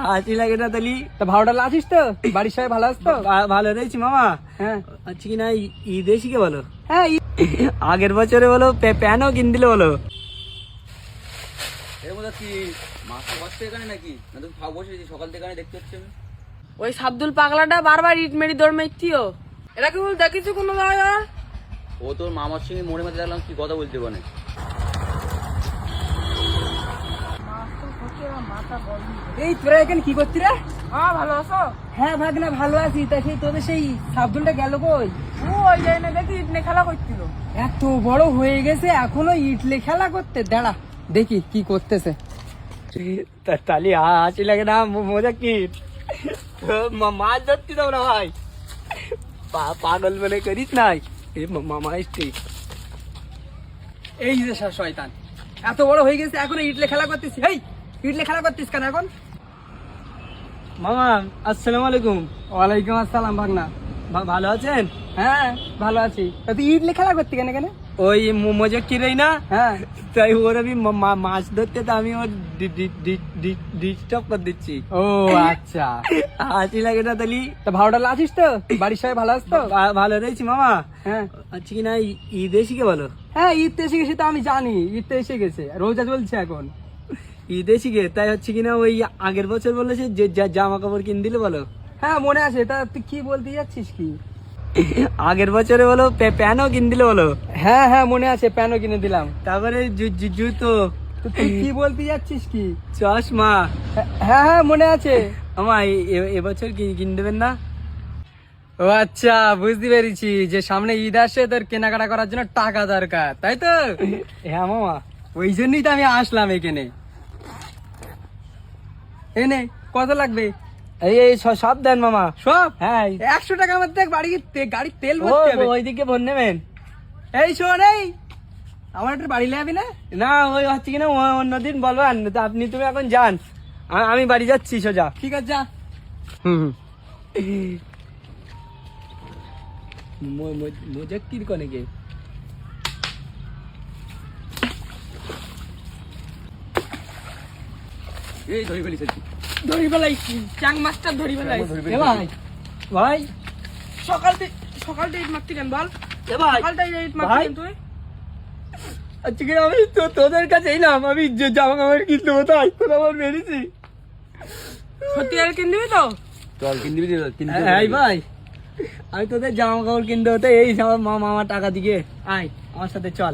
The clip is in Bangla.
হাসি লাগে না তালি? তা ভালোটা আছিস তো? বাড়ির সবাই ভালো আছো তো? ভালো রয়েছি মামা। হ্যাঁ আচ্ছা কি না ঈদ এসে কে বলো? হ্যাঁ আগের বছরে বলো প্যানও কিন দিলে বলো। সকাল থেকে দেখতে হচ্ছে ওই সাবদুল পাগলাটা বারবার ইট মেরি দৌড় মেরতিও। এরা কি বল দেখিস কোনো জায়গা? ও তোর মামার সঙ্গে মোড়ে মাঝে দেখলাম কি কথা বলতে বনে। এই তোরা এখানে কি করছিস রে? হ্যাঁ ভালো আছো? হ্যাঁ ভাগনা ভালো আছি। তা সেই তোদের সেই সাবদুলটা গেল কই? ওই যাই না দেখি ইট নিয়ে খেলা করছিল। এত বড় হয়ে গেছে এখনো ইটলে খেলা করতে? দাঁড়া দেখি কি করতেছে। তালি হাসি লাগে না? মজা কি মাছ ধরতি তোমরা ভাই? পাগল মনে করিস নাই? মামা এসছি। এই যে শয়তান এত বড় হয়ে গেছে এখনো ইটলে খেলা করতেছি। এই ইটলে খেলা করতিস কেন এখন? মামা আসসালামু আলাইকুম। ওয়ালাইকুম আসসালাম ভাগনা। ভালো আছেন? হ্যাঁ ভালো আছি। তা তুই ইটলে খেলা করতি কেন কেন? ওই মজা কিরাই না, হ্যাঁ তাই ওর আমি মাছ ধরতে, তো আমি ওর ডিস্টার্ব করে দিচ্ছি। ও আচ্ছা। হাসি লাগে না তালি? তা ভালোটা আছিস তো? বাড়ির সবাই ভালো আছো তো? ভালো রয়েছি মামা। হ্যাঁ আচ্ছা কি না ঈদ এসে কে বলো? হ্যাঁ ঈদ তো এসে গেছে, তো আমি জানি ঈদ তো এসে গেছে, রোজা চলছে এখন। ঈদ এসে গে তাই হচ্ছে কিনা ওই আগের বছর বলেছে যে জামা কাপড় কিন দিলে বলো। হ্যাঁ মনে আছে। তা তুই কি বলতে যাচ্ছিস কি? আগের বছরে বলো প্যানও কিন দিলে বলো। হ্যাঁ হ্যাঁ মনে আছে, প্যানও কিনে দিলাম। তারপরে জুতো। তো তুই কি বলতে যাচ্ছিস কি? চশমা। হ্যাঁ হ্যাঁ মনে আছে। আমা এবছর কিন দেবেন না? ও আচ্ছা বুঝতে পেরেছি যে সামনে ঈদ আসছে, তোর কেনাকাটা করার জন্য টাকা দরকার, তাই তো? হ্যাঁ মামা। ওই জন্যই তো আমি আসলাম এখানে। এনে কত লাগবে? এই সব দেন মামা। সব? হ্যাঁ 100 টাকা আমার দেখ, গাড়ির তেল ভরতে হবে। ওইদিকে ভোট নেবেন? এই শোন, এই আমার একটু বাড়ি যাবি না? না ওই হচ্ছে কিনা অন্যদিন বলবো। আপনি তুমি এখন যান, আমি বাড়ি যাচ্ছি সোজা। ঠিক আছে যা। মজাক্কির কনে গে? এই ধরি ফেলিস ধরি বেলাই চাং মাছটা ধরি বেলাই। এ ভাই ভাই সকালটা ইট মারতি কেন বল? এ ভাই সকালটা ইট মারতি ভাই। কেন তুই? আচ্ছা কি আমি তো তোদের কাছে এলাম, আমি জামা কাপড় কিনতে হতো, তোর আমার মেরেছি। সত্যি আর কিন দিবি তো? চল কিন দিবি হ্যাঁ ভাই, আমি তোদের জামা কাপড় কিনতে হতো, এই আমার মামা টাকা দিকে। আয় আমার সাথে চল।